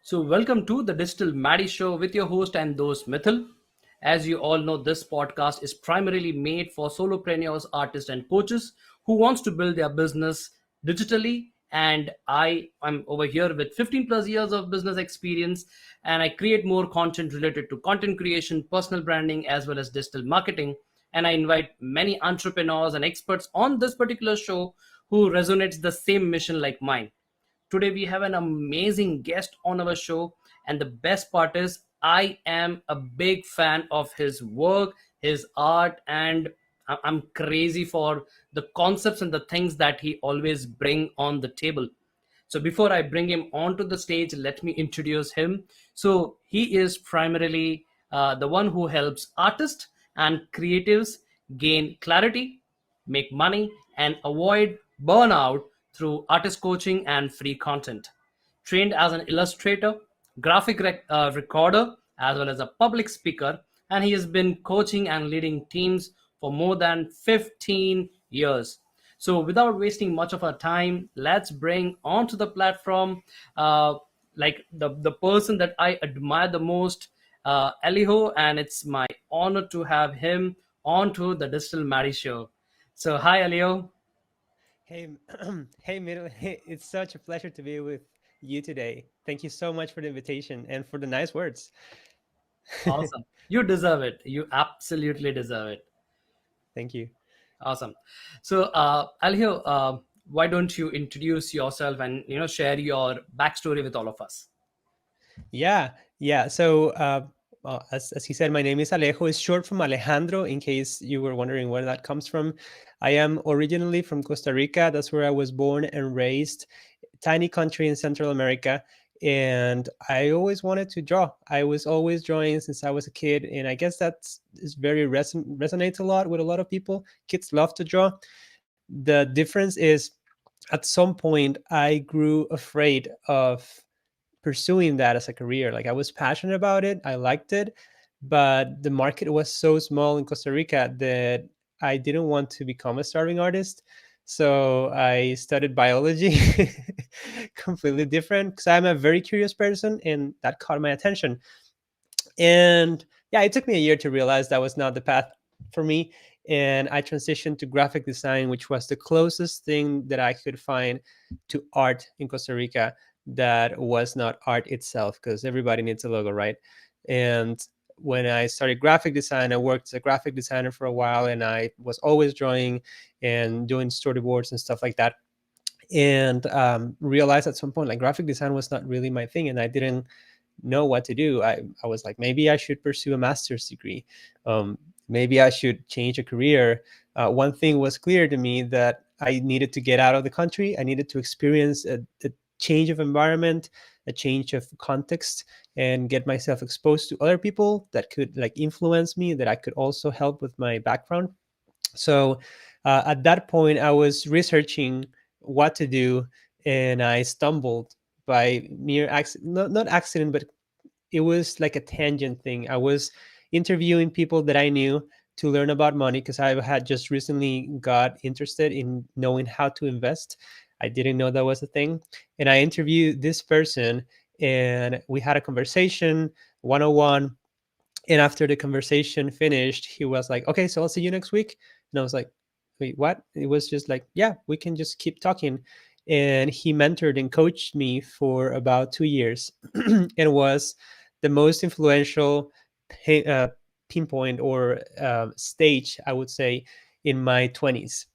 So, welcome to the Digital Maddie Show with your host and those Miithyl. As you all know, this podcast is primarily made for solopreneurs, artists, and coaches who wants to build their business digitally. And I am over here with 15 plus years of business experience, and I create more content related to content creation, personal branding, as well as digital marketing. And I invite many entrepreneurs and experts on this particular show who resonates the same mission like mine. Today we have an amazing guest on our show, and the best part is I am a big fan of his work, his art, and I'm crazy for the concepts and the things that he always bring on the table. So before I bring him onto the stage, let me introduce him. So he is primarily the one who helps artists and creatives gain clarity, make money, and avoid burnout through artist coaching and free content. Trained as an illustrator, recorder, as well as a public speaker, and he has been coaching and leading teams for more than 15 years. So, without wasting much of our time, let's bring onto the platform like the person that I admire the most, Alejo, and it's my honor to have him onto the Digital Maddie Show. So, hi, Alejo. Hey, hey, Middle. It's such a pleasure to be with you today. Thank you so much for the invitation and for the nice words. Awesome. You deserve it. You absolutely deserve it. Thank you. Awesome. So, Alejo, why don't you introduce yourself and share your backstory with all of us? Yeah, yeah. As he said, my name is Alejo. It's short from Alejandro, in case you were wondering where that comes from. I am originally from Costa Rica. That's where I was born and raised. Tiny country in Central America. And I always wanted to draw. I was always drawing since I was a kid, and I guess that's is very resonates a lot with a lot of people. Kids love to draw. The difference is, at some point, I grew afraid of pursuing that as a career. Like, I was passionate about it, I liked it, but the market was so small in Costa Rica that I didn't want to become a starving artist. So I studied biology, completely different, because I'm a very curious person, and that caught my attention. And yeah, it took me a year to realize that was not the path for me. And I transitioned to graphic design, which was the closest thing that I could find to art in Costa Rica that was not art itself, because everybody needs a logo, right? And when I started graphic design, I worked as a graphic designer for a while, and I was always drawing and doing storyboards and stuff like that. And realized at some point, like, graphic design was not really my thing, and I didn't know what to do. I was like, maybe I should pursue a master's degree. Maybe I should change a career. One thing was clear to me, that I needed to get out of the country. I needed to experience a change of environment, a change of context, and get myself exposed to other people that could, like, influence me, that I could also help with my background. So at that point, I was researching what to do, and I stumbled by mere accident, not accident, but it was like a tangent thing. I was interviewing people that I knew to learn about money, because I had just recently got interested in knowing how to invest. I didn't know that was a thing. And I interviewed this person, and we had a conversation 101. And after the conversation finished, he was like, okay, so I'll see you next week. And I was like, wait, what? It was just like, yeah, we can just keep talking. And he mentored and coached me for about 2 years and was the most influential pinpoint or stage, I would say, in my 20s.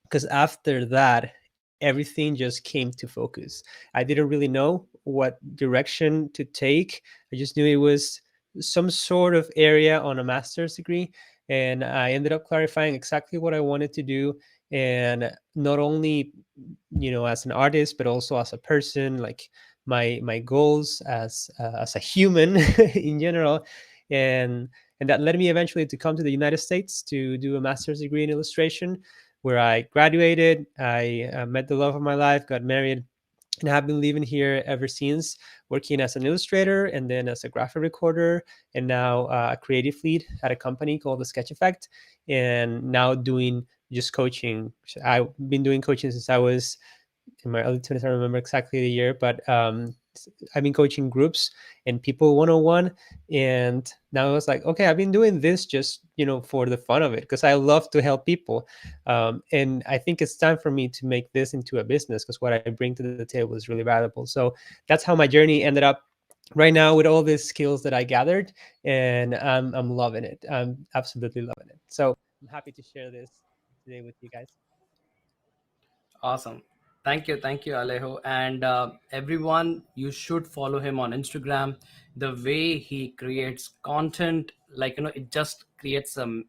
Because after that, everything just came to focus. I didn't really know what direction to take. I just knew it was some sort of area on a master's degree. And I ended up clarifying exactly what I wanted to do. And not only, as an artist, but also as a person, like my goals as a human in general. And that led me eventually to come to the United States to do a master's degree in illustration, where I graduated. I met the love of my life, got married, and have been living here ever since, working as an illustrator and then as a graphic recorder, and now a creative lead at a company called the Sketch Effect, and now doing just coaching. I've been doing coaching since I was in my early 20s. I don't remember exactly the year, but I've been coaching groups and people one-on-one. And now I was like, okay, I've been doing this just, for the fun of it, because I love to help people. And I think it's time for me to make this into a business, because what I bring to the table is really valuable. So that's how my journey ended up right now, with all these skills that I gathered. And I'm loving it. I'm absolutely loving it. So I'm happy to share this today with you guys. Awesome. Thank you, Alejo. And everyone, you should follow him on Instagram. The way he creates content, like, it just creates some.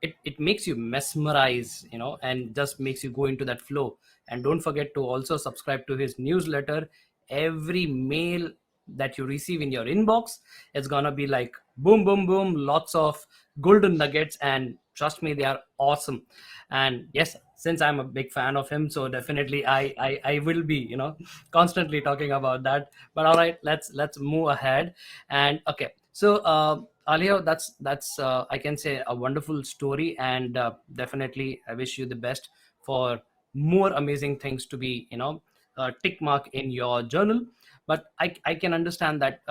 It makes you mesmerize, and just makes you go into that flow. And don't forget to also subscribe to his newsletter. Every mail that you receive in your inbox, it's gonna be like boom, boom, boom, lots of golden nuggets, and trust me, they are awesome. And yes, since I'm a big fan of him, so definitely I will be, constantly talking about that. But all right, let's move ahead. And okay, so Alio, that's I can say a wonderful story, and definitely I wish you the best for more amazing things to be, tick mark in your journal. But I can understand that,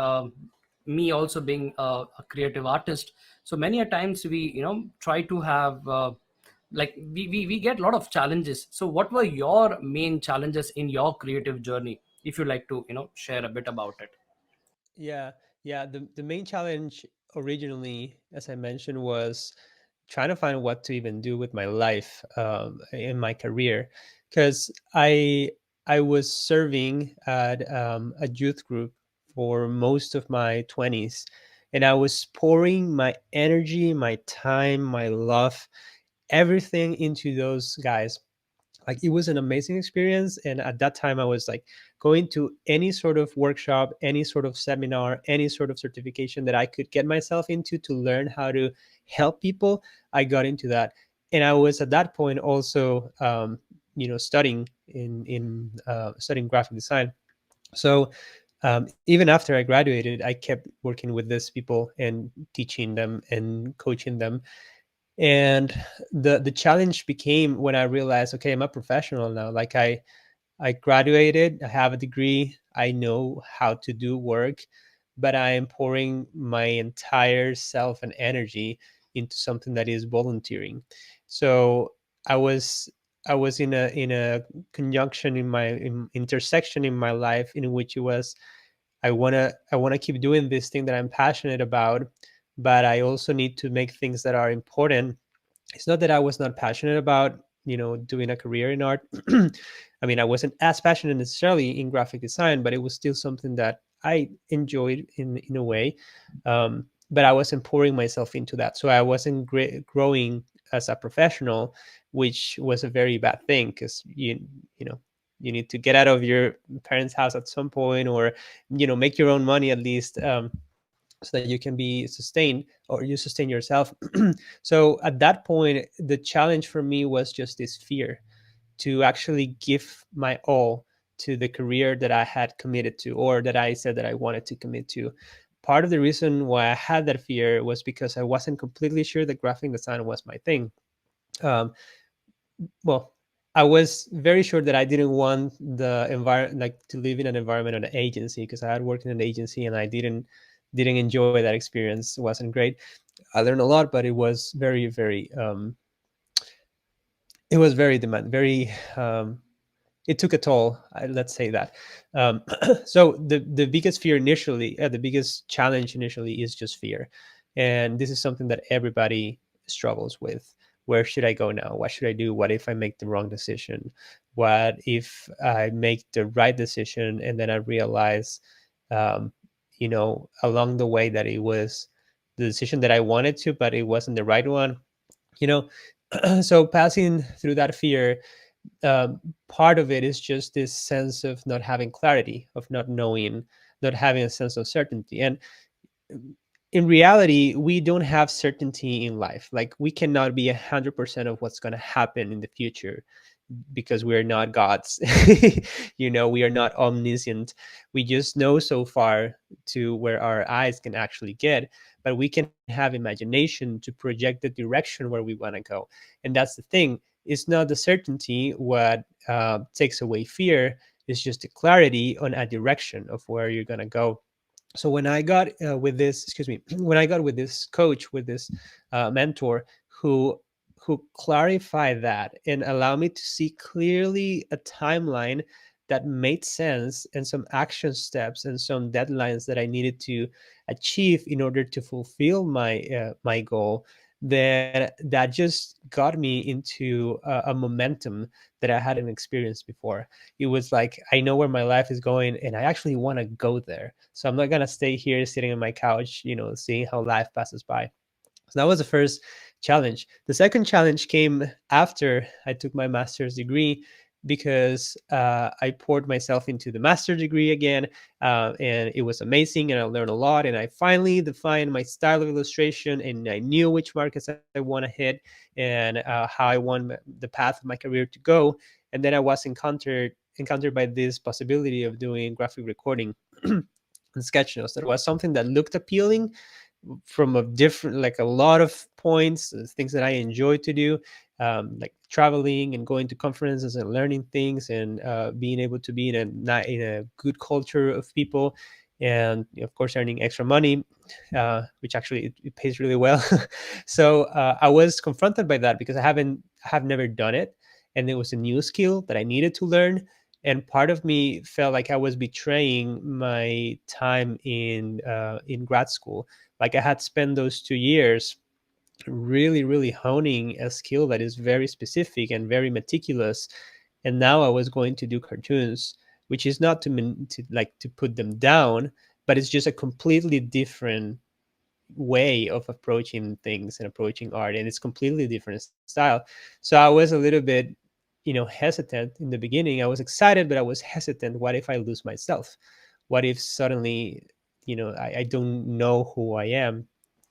me also being a creative artist, so many a times we, try to have, like we get a lot of challenges. So what were your main challenges in your creative journey, if you'd like to, share a bit about it? Yeah, yeah. The main challenge originally, as I mentioned, was trying to find what to even do with my life, in my career, because I was serving at a youth group for most of my 20s, and I was pouring my energy, my time, my love, everything into those guys. Like, it was an amazing experience. And at that time I was like going to any sort of workshop, any sort of seminar, any sort of certification that I could get myself into to learn how to help people. I got into that. And I was at that point also, studying in studying graphic design. So even after I graduated, I kept working with these people and teaching them and coaching them. And the challenge became when I realized, okay, I'm a professional now. Like, I graduated, I have a degree, I know how to do work, but I am pouring my entire self and energy into something that is volunteering. So i was I was in a conjunction, intersection in my life, in which it was, I want to keep doing this thing that I'm passionate about, but I also need to make things that are important. It's not that I was not passionate about, doing a career in art. I mean, I wasn't as passionate necessarily in graphic design, but it was still something that I enjoyed in a way. But I wasn't pouring myself into that, so I wasn't growing as a professional, which was a very bad thing, because you know you need to get out of your parents' house at some point, or make your own money at least, so that you can be sustained, or you sustain yourself. So at that point, the challenge for me was just this fear to actually give my all to the career that I had committed to, or that I said that I wanted to commit to. Part of the reason why I had that fear was because I wasn't completely sure that graphic design was my thing. Um, well, I was very sure that I didn't want the environment, like, to live in an environment of an agency, because I had worked in an agency and I didn't enjoy that experience. It wasn't great. I learned a lot, but it was very, very it was very demand, very it took a toll. Let's say that. Um, so the biggest fear initially, the biggest challenge initially, is just fear, and this is something that everybody struggles with. Where should I go now? What should I do? What if I make the wrong decision? What if I make the right decision and then I realize, um, along the way, that it was the decision that I wanted to, but it wasn't the right one. You know, so passing through that fear, um, part of it is just this sense of not having clarity, of not knowing, not having a sense of certainty. And in reality, we don't have certainty in life. Like, we cannot be 100% of what's going to happen in the future, because we're not gods. We are not omniscient. We just know so far to where our eyes can actually get, but we can have imagination to project the direction where we want to go. And that's the thing. It's not the certainty what takes away fear. It's just the clarity on a direction of where you're going to go. So when I got with this, excuse me, when I got with this coach, with this mentor who clarified that and allowed me to see clearly a timeline that made sense, and some action steps and some deadlines that I needed to achieve in order to fulfill my goal, then that just got me into a momentum that I hadn't experienced before. It was like, I know where my life is going and I actually want to go there. So I'm not going to stay here sitting on my couch, seeing how life passes by. So that was the first challenge. The second challenge came after I took my master's degree, because I poured myself into the master's degree again, and it was amazing, and I learned a lot. And I finally defined my style of illustration, and I knew which markets I want to hit, and how I want the path of my career to go. And then I was encountered by this possibility of doing graphic recording and sketch notes. That was something that looked appealing from a different, like a lot of points, things that I enjoy to do, like traveling and going to conferences and learning things, and being able to be in a good culture of people, and of course earning extra money, which actually it pays really well. So I was confronted by that because I have never done it, and it was a new skill that I needed to learn. And part of me felt like I was betraying my time in grad school. Like I had spent those 2 years really honing a skill that is very specific and very meticulous, and now I was going to do cartoons, which is not to put them down, but it's just a completely different way of approaching things and approaching art, and it's completely different style. So I was a little bit, hesitant in the beginning. I was excited, but I was hesitant. What if I lose myself? What if suddenly, I don't know who I am?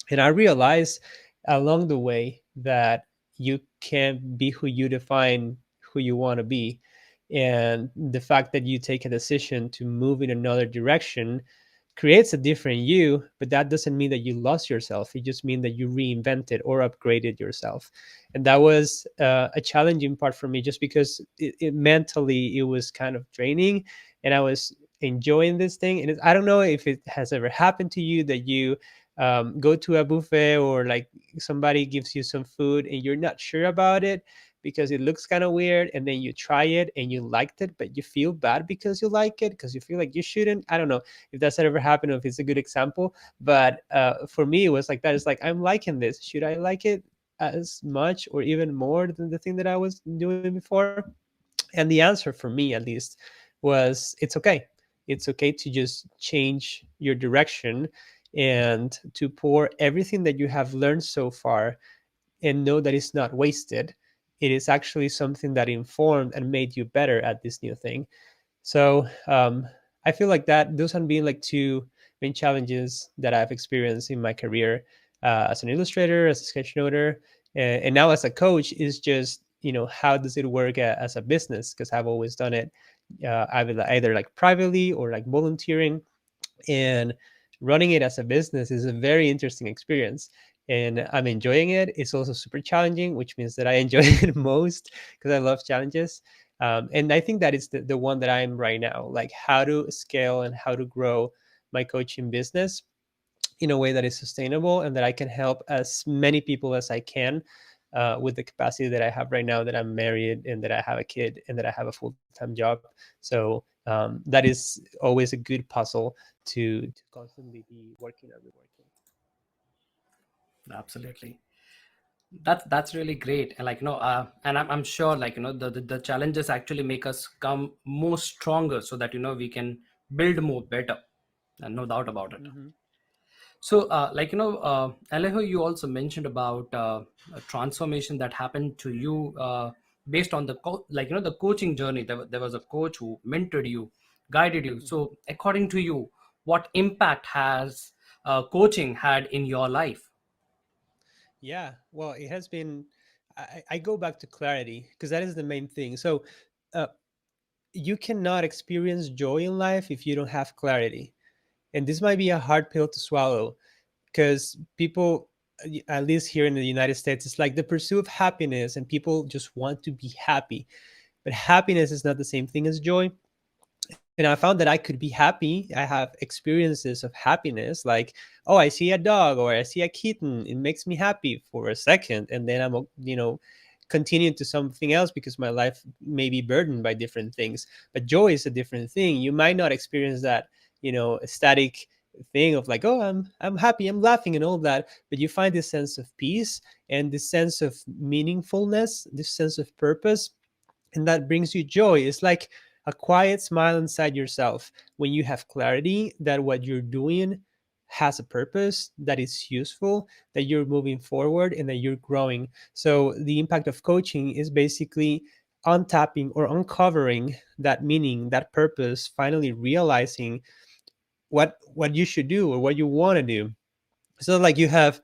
And I realized along the way that you can't be who you define who you want to be. And the fact that you take a decision to move in another direction creates a different you, but that doesn't mean that you lost yourself. It just means that you reinvented or upgraded yourself. And that was a challenging part for me, just because mentally it was kind of draining, and I was enjoying this thing. And I don't know if it has ever happened to you that you go to a buffet, or like somebody gives you some food and you're not sure about it because it looks kind of weird, and then you try it and you liked it, but you feel bad because you like it, because you feel like you shouldn't. I don't know if that's ever happened or if it's a good example, but for me it was like that. It's like, I'm liking this, should I like it as much or even more than the thing that I was doing before? And the answer, for me at least, was it's okay. It's okay to just change your direction and to pour everything that you have learned so far, and know that it's not wasted. It is actually something that informed and made you better at this new thing. So I feel like that those have been like two main challenges that I've experienced in my career, as an illustrator, as a sketchnoter, and now as a coach. Is just, how does it work as a business? Because I've always done it either like privately or like volunteering, and running it as a business is a very interesting experience, and I'm enjoying it. It's also super challenging, which means that I enjoy it most, because I love challenges. And I think that is the one that I'm right now, like how to scale and how to grow my coaching business in a way that is sustainable, and that I can help as many people as I can, with the capacity that I have right now, that I'm married and that I have a kid and that I have a full-time job. So that is always a good puzzle to constantly be working on reworking. Absolutely. That's really great. And like, and I'm sure, like, the challenges actually make us come more stronger, so that we can build more better, and no doubt about it. Hmm. So, Alejo, you also mentioned about a transformation that happened to you, based on the the coaching journey. There was a coach who mentored you, guided you. Hmm. So, according to you, what impact has coaching had in your life? Yeah, well, it has been. I go back to clarity, because that is the main thing. So, uh, you cannot experience joy in life if you don't have clarity, and this might be a hard pill to swallow, because people, at least here in the United States, it's like the pursuit of happiness, and people just want to be happy. But happiness is not the same thing as joy. And I found that I could be happy. I have experiences of happiness, like, oh, I see a dog or I see a kitten, it makes me happy for a second, and then I'm, continuing to something else because my life may be burdened by different things. But joy is a different thing. You might not experience that, static thing of like, oh, I'm happy, I'm laughing and all of that, but you find this sense of peace and this sense of meaningfulness, this sense of purpose, and that brings you joy. It's like a quiet smile inside yourself when you have clarity that what you're doing has a purpose, that is useful, that you're moving forward, and that you're growing. So the impact of coaching is basically untapping or uncovering that meaning, that purpose, finally realizing what you should do or what you want to do. So like you have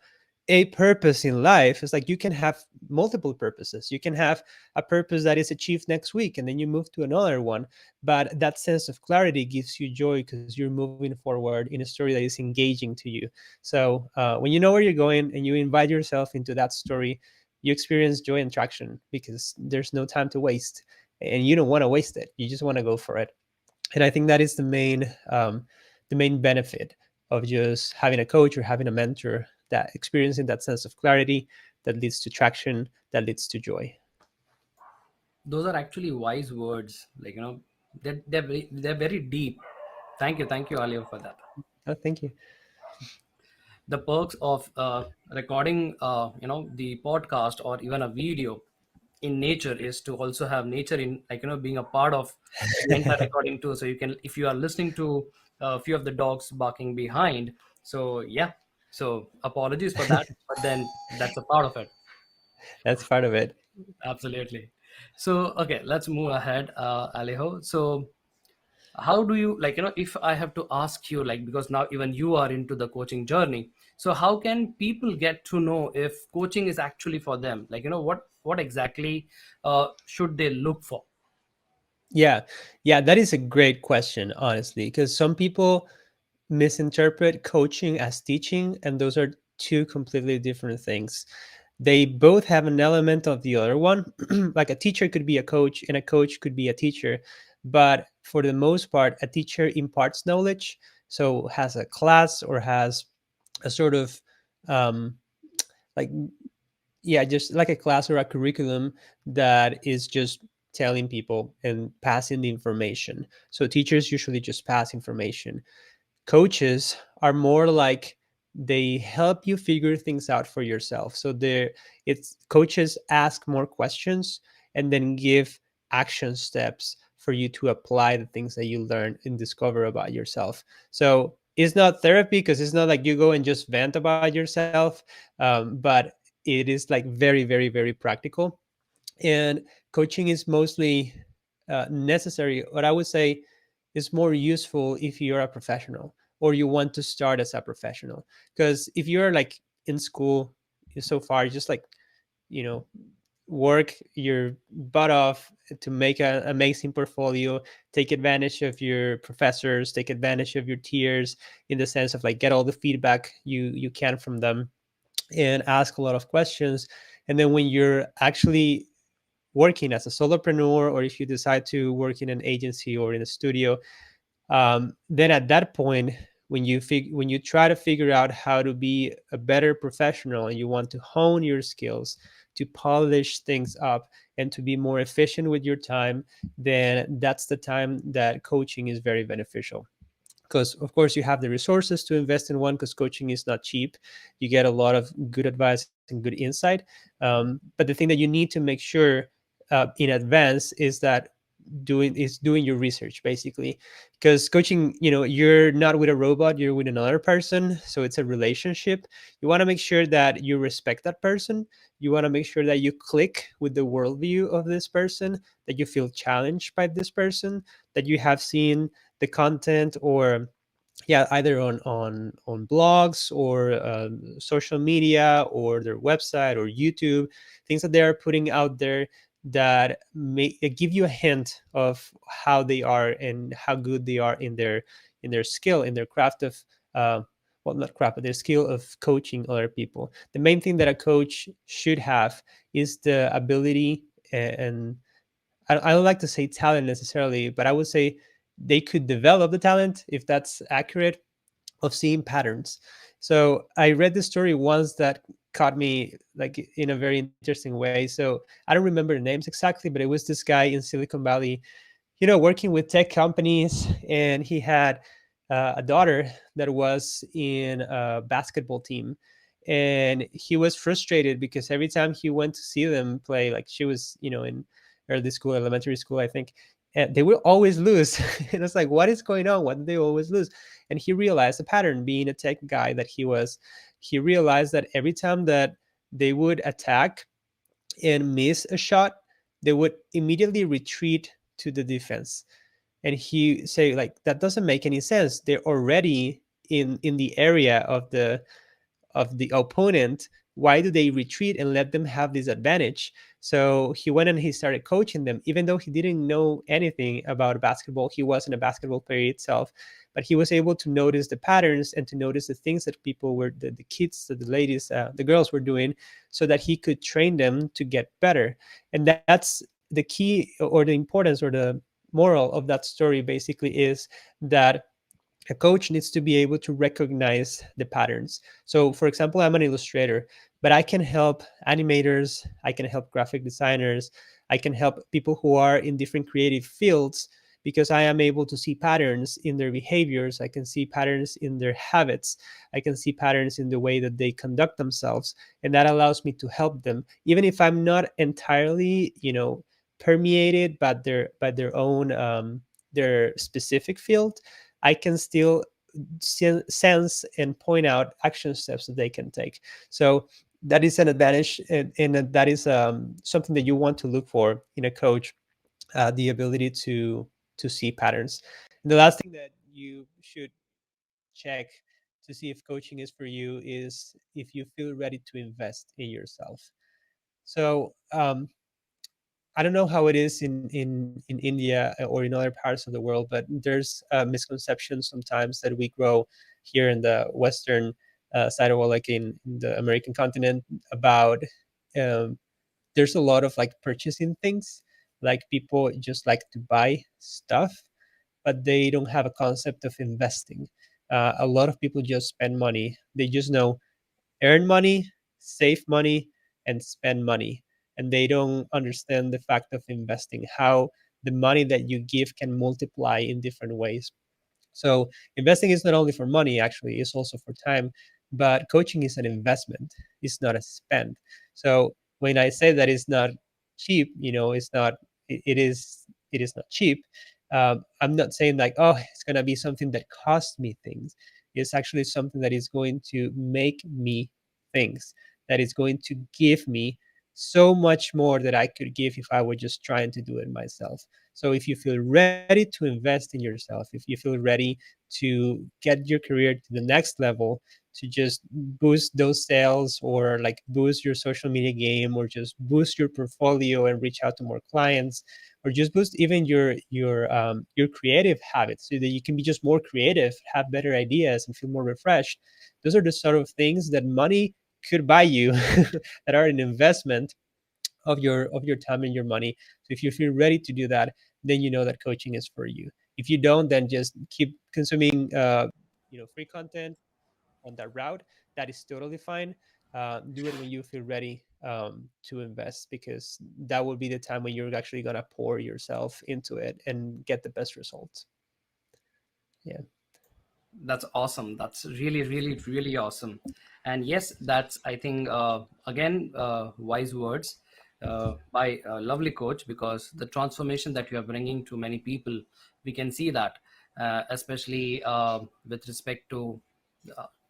a purpose in life. It's like you can have multiple purposes. You can have a purpose that is achieved next week and then you move to another one, but that sense of clarity gives you joy because you're moving forward in a story that is engaging to you. So when you know where you're going and you invite yourself into that story, you experience joy and traction because there's no time to waste, and you don't want to waste it. You just want to go for it. And I think that is the main benefit of just having a coach or having a mentor, that experiencing that sense of clarity that leads to traction, that leads to joy. Those are actually wise words. Like, they're very deep. Thank you, Alia, for that. Oh, thank you. The perks of recording, the podcast or even a video in nature is to also have nature in, like, being a part of the entire recording too. So you can, if you are listening to a few of the dogs barking behind, so yeah, so apologies for that, but then that's a part of it. That's part of it. Absolutely. So okay, let's move ahead, Alejo. So how do you, like, if I have to ask you, like, because now even you are into the coaching journey, so how can people get to know if coaching is actually for them? Like, what exactly should they look for? Yeah. Yeah, that is a great question, honestly, because some people misinterpret coaching as teaching, and those are two completely different things. They both have an element of the other one. Like a teacher could be a coach, and a coach could be a teacher. But for the most part, a teacher imparts knowledge, so has a class or has a sort of um, like yeah, just like a class or a curriculum that is just telling people and passing the information. So teachers usually just pass information. Coaches are more like they help you figure things out for yourself. So they're it's coaches ask more questions and then give action steps for you to apply the things that you learn and discover about yourself. So it's not therapy because it's not like you go and just vent about yourself, but it is like very, very, very practical. And coaching is mostly necessary. What I would say is more useful if you're a professional or you want to start as a professional. Because if you're like in school so far, just like, you know, work your butt off to make an amazing portfolio, take advantage of your professors, take advantage of your teachers in the sense of like get all the feedback you can from them and ask a lot of questions. And then when you're actually working as a solopreneur, or if you decide to work in an agency or in a studio, then at that point, when you try to figure out how to be a better professional and you want to hone your skills, to polish things up, and to be more efficient with your time, then that's the time that coaching is very beneficial. Because of course you have the resources to invest in one, because coaching is not cheap. You get a lot of good advice and good insight, but the thing that you need to make sure in advance is that doing your research, basically. Because coaching, you're not with a robot, you're with another person, so it's a relationship. You want to make sure that you respect that person. You want to make sure that you click with the worldview of this person, that you feel challenged by this person, that you have seen the content, or yeah, either on blogs or social media or their website or YouTube, things that they are putting out there that may give you a hint of how they are and how good they are in their skill, in their craft of uh, well, not craft, but their skill of coaching other people. The main thing that a coach should have is the ability, and I don't like to say talent necessarily, but I would say they could develop the talent, if that's accurate, of seeing patterns. So I read this story once that caught me like in a very interesting way. So I don't remember the names exactly, but it was this guy in Silicon Valley, working with tech companies, and he had a daughter that was in a basketball team, and he was frustrated because every time he went to see them play, like she was, in early school, elementary school, I think, and they will always lose. And it's like, what is going on? Why do they always lose? And he realized a pattern. Being a tech guy that he was, he realized that every time that they would attack and miss a shot, they would immediately retreat to the defense. And he say, like, that doesn't make any sense. They're already in the area of the opponent. Why do they retreat and let them have this advantage? So he went and he started coaching them, even though he didn't know anything about basketball. He wasn't a basketball player itself, but he was able to notice the patterns and to notice the things that people were, the kids, the ladies, the girls were doing, so that he could train them to get better. And that's the key, or the importance, or the moral of that story basically is that a coach needs to be able to recognize the patterns. So, for example, I'm an illustrator, but I can help animators, I can help graphic designers, I can help people who are in different creative fields, because I am able to see patterns in their behaviors. I can see patterns in their habits. I can see patterns in the way that they conduct themselves. And that allows me to help them, even if I'm not entirely, permeated by their own, their specific field. I can still sense and point out action steps that they can take. So that is an advantage, and that is something that you want to look for in a coach, the ability to see patterns. And the last thing that you should check to see if coaching is for you is if you feel ready to invest in yourself. So I don't know how it is in India or in other parts of the world, but there's a misconception sometimes that we grow here in the Western side of, well, like in the American continent, about um, there's a lot of like purchasing things, like people just like to buy stuff, but they don't have a concept of investing. A lot of people just spend money. They just know earn money, save money, and spend money. And they don't understand the fact of investing, how the money that you give can multiply in different ways. So investing is not only for money, actually, it's also for time. But coaching is an investment, it's not a spend. So when I say that it's not cheap, it's not, it is not cheap. I'm not saying like, oh, it's gonna be something that costs me things. It's actually something that is going to make me things, that is going to give me so much more that I could give if I were just trying to do it myself. So if you feel ready to invest in yourself, if you feel ready to get your career to the next level, to just boost those sales, or like boost your social media game, or just boost your portfolio and reach out to more clients, or just boost even your creative habits, so that you can be just more creative, have better ideas, and feel more refreshed. Those are the sort of things that money could buy you that are an investment of your time and your money. So if you feel ready to do that, then you know that coaching is for you. If you don't, then just keep consuming free content on that route. That is totally fine. Do it when you feel ready to invest, because that will be the time when you're actually gonna pour yourself into it and get the best results. Yeah. That's awesome. That's really, really, really awesome. And yes, that's, I think, again, wise words by a lovely coach, because the transformation that you are bringing to many people, we can see that, especially with respect to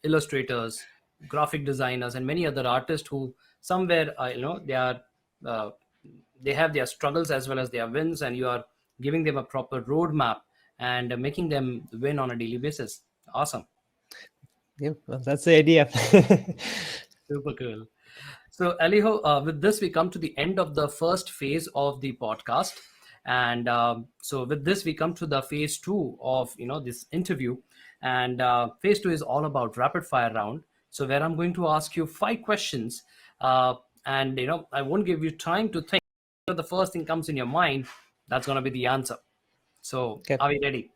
illustrators, graphic designers, and many other artists who somewhere, they are. Uh, they have their struggles as well as their wins, and you are giving them a proper roadmap and making them win on a daily basis. Awesome. Yeah, well, that's the idea. Super cool. So, Aliho, with this, we come to the end of the first phase of the podcast. And so with this, we come to the phase two of, this interview. And phase two is all about rapid fire round. So where I'm going to ask you 5 questions. And, I won't give you time to think. The first thing comes in your mind, that's going to be the answer. So Okay. are we ready?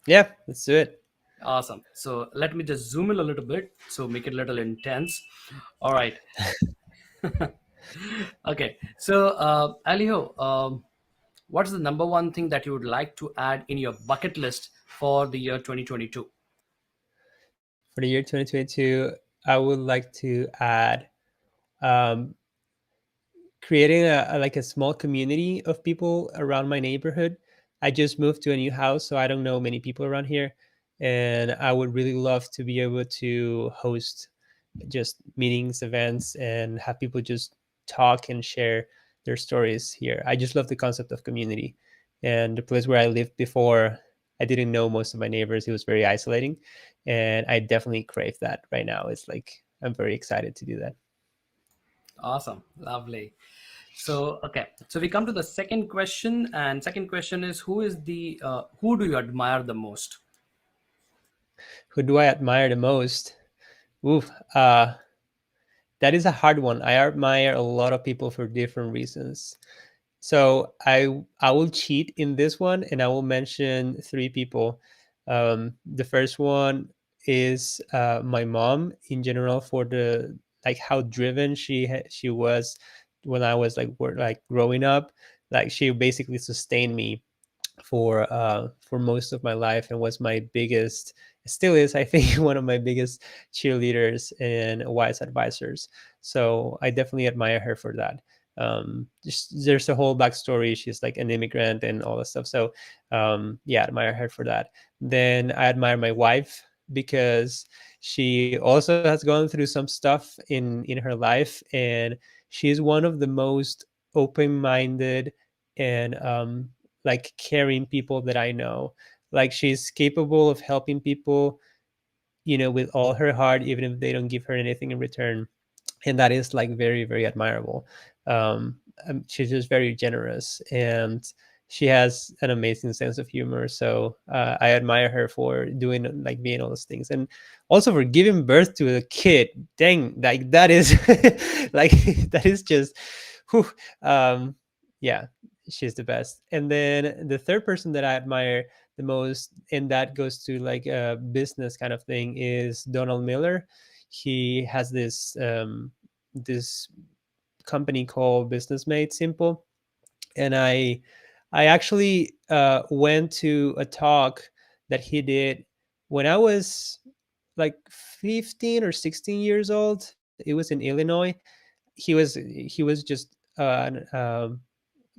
Yeah, let's do it. Awesome. So let me just zoom in a little bit, so make it a little intense. All right. Okay. So, Aliho, what's the number one thing that you would like to add in your bucket list for the year 2022? For the year 2022, I would like to add um, creating like a small community of people around my neighborhood. I just moved to a new house, so I don't know many people around here, and I would really love to be able to host just meetings, events, and have people just talk and share their stories here. I just love the concept of community. And the place where I lived before, I didn't know most of my neighbors. It was very isolating, and I definitely crave that right now. It's like I'm very excited to do that. Awesome. Lovely. So, okay. So we come to the second question, and second question is, who do you admire the most? Who do I admire the most? Oof, that is a hard one. I admire a lot of people for different reasons. So I will cheat in this one, and I will mention three people. The first one is my mom in general for the like how driven she was when I was like growing up. Like she basically sustained me for most of my life and was my biggest, still is, I think, one of my biggest cheerleaders and wise advisors. So I definitely admire her for that. Just, there's a whole backstory. She's like an immigrant and all that stuff. So yeah, I admire her for that. Then I admire my wife because she also has gone through some stuff in her life, and she's one of the most open-minded and like caring people that I know. Like she's capable of helping people, with all her heart, even if they don't give her anything in return, and that is like very very admirable. She's just very generous, and she has an amazing sense of humor. So I admire her for doing like being all those things, and also for giving birth to a kid. Dang, like that is like that is just whew, um yeah, she's the best. And then the third person that I admire the most, and that goes to like a business kind of thing, is Donald Miller. He has this company called Business Made Simple, and I actually went to a talk that he did when I was like 15 or 16 years old. It was in Illinois. He was just an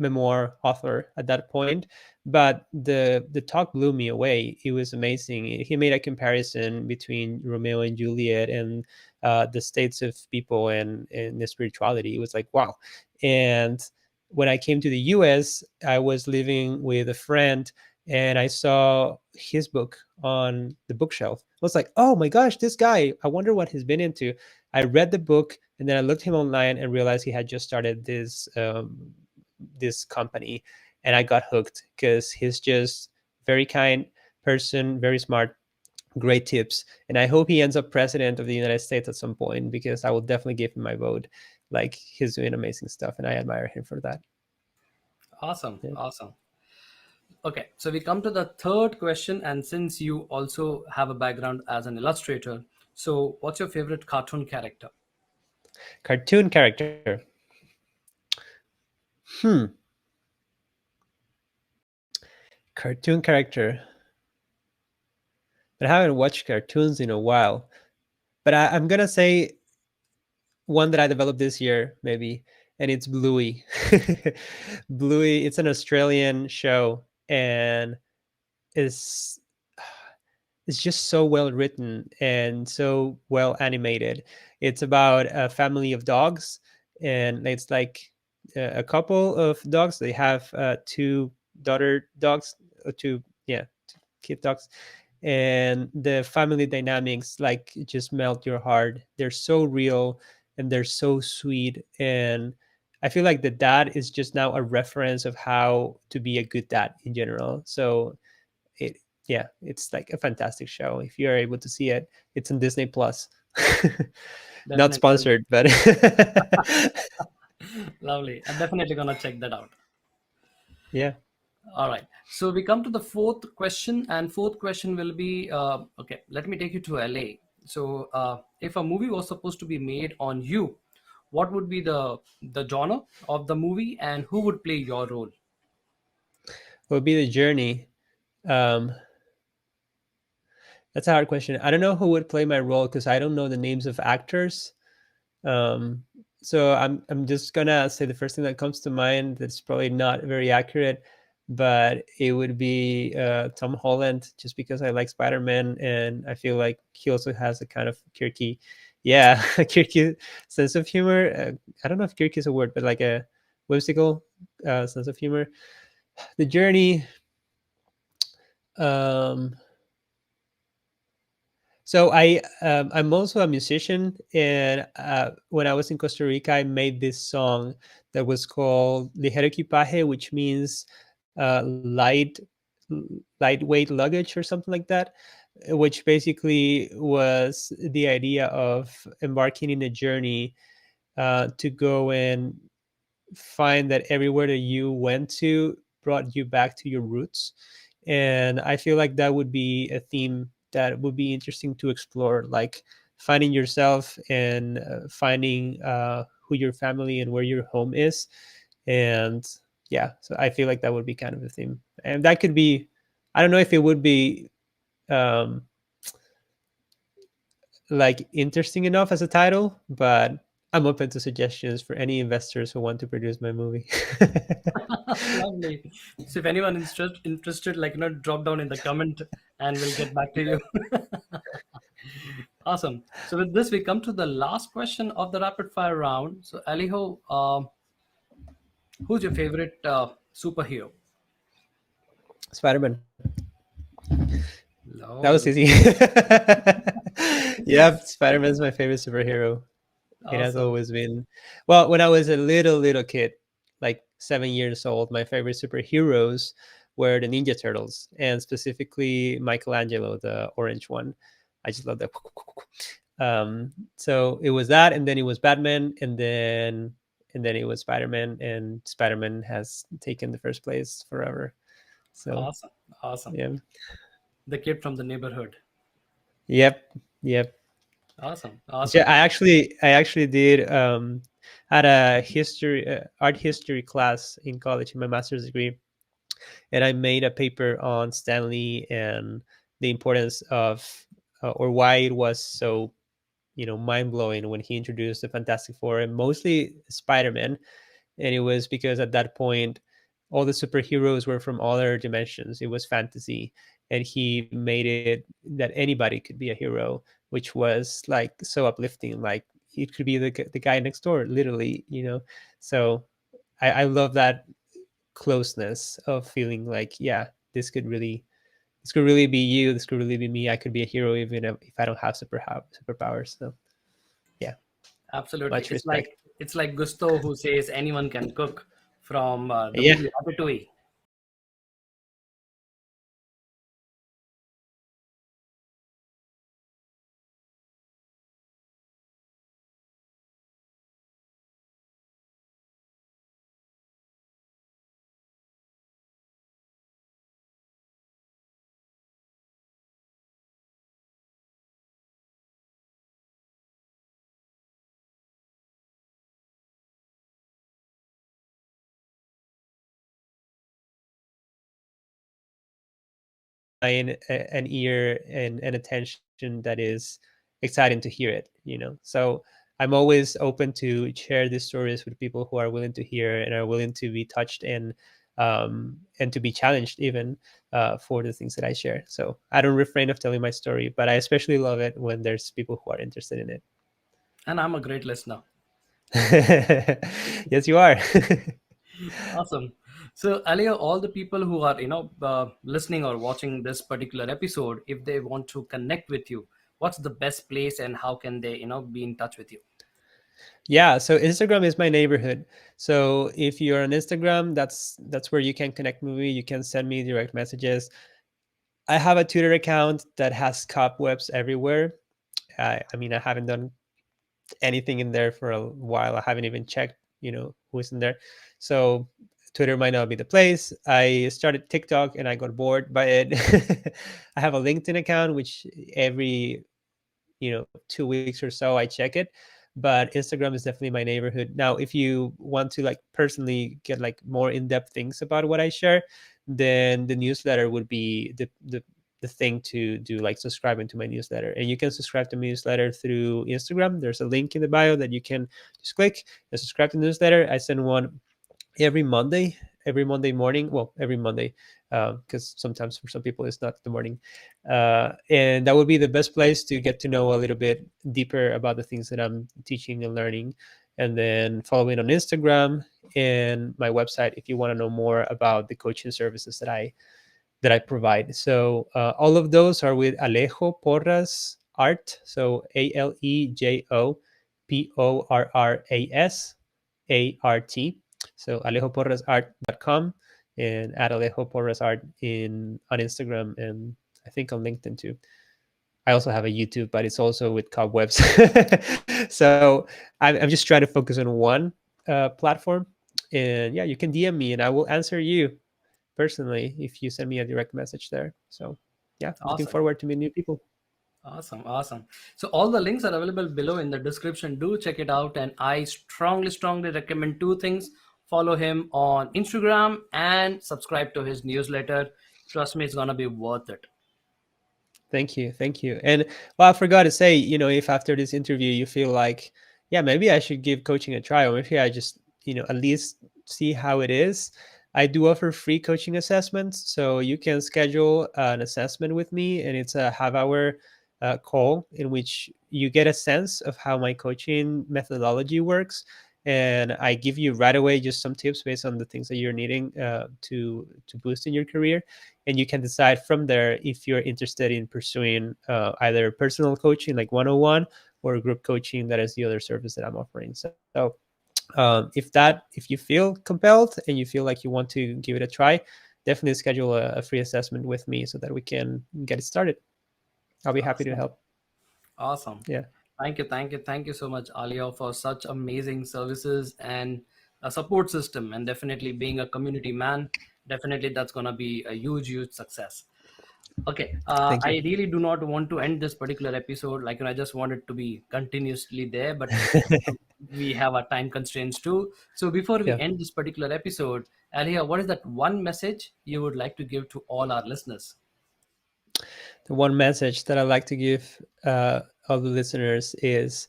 memoir author at that point, but the talk blew me away. It was amazing. He made a comparison between Romeo and Juliet and the states of people and the spirituality. It was like wow. And when I came to the US, I was living with a friend, and I saw his book on the bookshelf. I was like, oh my gosh, this guy, I wonder what he's been into. I read the book, and then I looked him online and realized he had just started this company, and I got hooked because he's just very kind person, very smart, great tips, and I hope he ends up president of the United States at some point because I will definitely give him my vote. Like he's doing amazing stuff, and I admire him for that. Awesome. Yeah. Awesome. Okay. So we come to the third question, and since you also have a background as an illustrator, so what's your favorite cartoon character? Cartoon character. Hmm. Cartoon character. But I haven't watched cartoons in a while. But I'm gonna say one that I developed this year, maybe, and it's Bluey. Bluey. It's an Australian show, and is it's just so well written and so well animated. It's about a family of dogs, and it's like a couple of dogs. They have two daughter dogs, two, yeah, two kid dogs, and the family dynamics like just melt your heart. They're so real and they're so sweet, and I feel like the dad is just now a reference of how to be a good dad in general. So it, yeah, it's like a fantastic show. If you're able to see it, it's on Disney Plus. Not Definitely. sponsored, but Lovely. I'm definitely gonna check that out. yeah. All right. So we come to the fourth question, and fourth question will be okay. Let me take you to LA. So, if a movie was supposed to be made on you, what would be the genre of the movie, and who would play your role? What would be the journey? Um, that's a hard question. I don't know who would play my role because I don't know the names of actors. Um, so I'm just gonna say the first thing that comes to mind. That's probably not very accurate, but it would be Tom Holland, just because I like Spider Man, and I feel like he also has a kind of quirky, yeah, a quirky sense of humor. I don't know if quirky is a word, but like a whimsical sense of humor. The journey. Um, So I'm also a musician, and when I was in Costa Rica, I made this song that was called "Ligero Equipaje," which means lightweight luggage or something like that, which basically was the idea of embarking in a journey to go and find that everywhere that you went to brought you back to your roots. And I feel like that would be a theme that would be interesting to explore, like finding yourself and finding who your family and where your home is. And yeah, so I feel like that would be kind of a theme. And that could be, I don't know if it would be um, like interesting enough as a title, but I'm open to suggestions for any investors who want to produce my movie. Lovely. So, if anyone interested, like drop down in the comment, and we'll get back to you. Awesome. So, with this, we come to the last question of the rapid fire round. So, Aliho, who's your favorite superhero? Spider-Man. That was Lovely. easy. Yep, Spider-Man's my favorite superhero. It has Awesome. always been. Well, when I was a little kid, like 7 years old, my favorite superheroes were the Ninja Turtles, and specifically Michelangelo, the orange one. I just love that. So it was that, and then it was Batman, and then it was Spider-Man, and Spider-Man has taken the first place forever. So Awesome. Awesome. yeah, The kid from the neighborhood. yep, yep. Awesome. Yeah, Awesome. I actually did had a art history class in college in my master's degree, and I made a paper on Stanley and the importance of or why it was so mind blowing when he introduced the Fantastic Four and mostly Spider-Man. And it was because at that point all the superheroes were from other dimensions. It was fantasy, and he made it that anybody could be a hero, which was like so uplifting. Like it could be the guy next door, literally. So I love that closeness of feeling like, yeah, this could really be you, this could really be me. I could be a hero even if I don't have superpowers. So yeah, Absolutely. much It's respect. like Gusto who says anyone can cook from the Yeah. movie Ratatouille. An ear and attention that is exciting to hear it. So I'm always open to share these stories with people who are willing to hear and are willing to be touched and to be challenged even for the things that I share. So I don't refrain of telling my story, but I especially love it when there's people who are interested in And I'm a great listener. it. Yes, you are. Awesome. So, Alia, all the people who are listening or watching this particular episode, if they want to connect with you, what's the best place and how can they be in touch with you? Yeah, so Instagram is my neighborhood. So if you're on Instagram, that's where you can connect with me. You can send me direct messages. I have a Twitter account that has cobwebs everywhere. I mean, I haven't done anything in there for a while. I haven't even checked, who's in there. So Twitter might not be the place. I started TikTok and I got bored by it. I have a LinkedIn account, which every 2 weeks or so I check it, but Instagram is definitely my neighborhood. Now if you want to like personally get like more in-depth things about what I share, then the newsletter would be the thing to do, like subscribing to my newsletter. And you can subscribe to my newsletter through Instagram. There's a link in the bio that you can just click and subscribe to the newsletter. I send one every Monday, every Monday morning. Well, every Monday, because sometimes for some people it's not the morning. And that would be the best place to get to know a little bit deeper about the things that I'm teaching and learning. And then follow me on Instagram and my website if you want to know more about the coaching services that I provide. So all of those are with Alejo Porras Art. So ALEJOPORRASART. So alejoporrasart.com, and at Alejo Porras Art on Instagram, and I think on LinkedIn too. I also have a YouTube, but it's also with cobwebs. So I'm just trying to focus on one platform. And yeah, you can DM me and I will answer you personally if you send me a direct message there. So yeah, looking Awesome. forward to meet new people. Awesome, awesome. So all the links are available below in the description. Do check it out, and I strongly, strongly recommend two things: follow him on Instagram and subscribe to his newsletter. Trust me, it's gonna be worth it. Thank you. Thank you. And well, I forgot to say, if after this interview you feel like, yeah, maybe I should give coaching a try, or maybe I just, at least see how it is. I do offer free coaching assessments. So you can schedule an assessment with me, and it's a half-hour call in which you get a sense of how my coaching methodology works. And I give you right away just some tips based on the things that you're needing to boost in your career, and you can decide from there if you're interested in pursuing either personal coaching like 101 or group coaching, that is the other service that I'm offering. So if you feel compelled and you feel like you want to give it a try, definitely schedule a free assessment with me so that we can get it started. I'll be happy to Awesome, help. awesome. Yeah. Thank you, thank you, thank you so much, Alia, for such amazing services and a support system, and definitely being a community man. Definitely, that's gonna be a huge, huge success. Okay, Thank you. I really do not want to end this particular episode. Like, I just want it to be continuously there, but we have our time constraints too. So before we Yeah. end this particular episode, Alia, what is that one message you would like to give to all our listeners? The one message that I like to give all the listeners is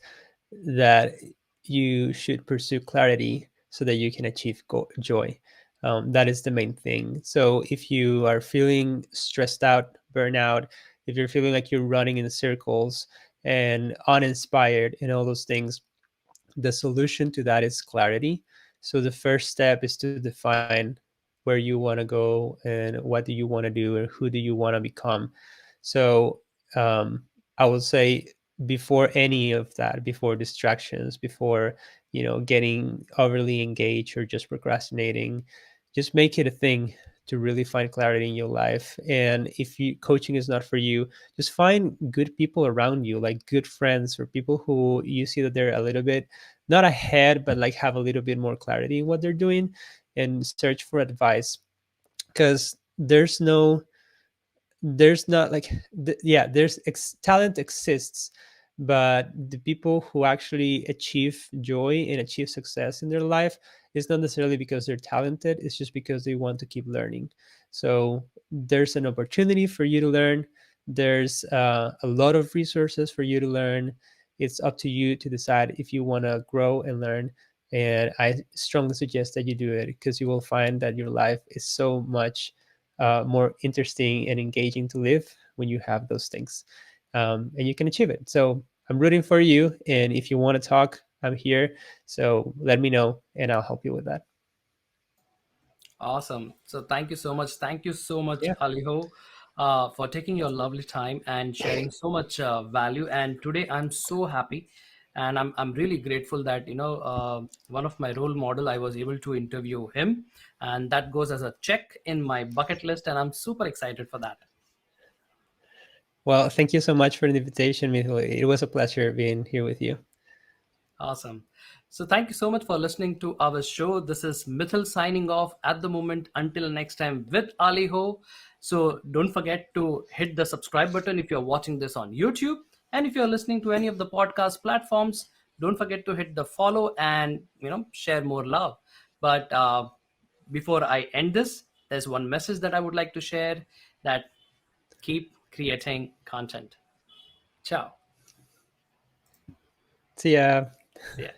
that you should pursue clarity so that you can achieve joy. That is the main thing. So if you are feeling stressed out, burnout, if you're feeling like you're running in circles and uninspired and all those things, the solution to that is clarity. So the first step is to define where you want to go and what do you want to do and who do you want to become. So I would say, before any of that, before distractions, before getting overly engaged or just procrastinating, just make it a thing to really find clarity in your life. And if coaching is not for you, just find good people around you, like good friends or people who you see that they're a little bit not ahead, but like have a little bit more clarity in what they're doing, and search for advice. Because there's not like yeah, talent exists, but the people who actually achieve joy and achieve success in their life is not necessarily because they're talented, it's just because they want to keep learning. So there's an opportunity for you to learn. There's a lot of resources for you to learn. It's up to you to decide if you want to grow and learn, and I strongly suggest that you do it, because you will find that your life is so much more interesting and engaging to live when you have those things, and you can achieve it. So I'm rooting for you, and if you want to talk, I'm here. So let me know, and I'll help you with that. Awesome. So thank you so much. Thank you so much, Yeah. Aliho, for taking your lovely time and sharing so much value. And today I'm so happy, and I'm really grateful that one of my role model, I was able to interview him, and that goes as a check in my bucket list, and I'm super excited for that. Well, thank you so much for the invitation, Miithyl. It was a pleasure being here with you. Awesome. So thank you so much for listening to our show. This is Miithyl signing off at the moment. Until next time with Alejo. So don't forget to hit the subscribe button if you're watching this on YouTube. And if you're listening to any of the podcast platforms, don't forget to hit the follow and share more love. But before I end this, there's one message that I would like to share, that keep creating content. Ciao. See ya. See ya.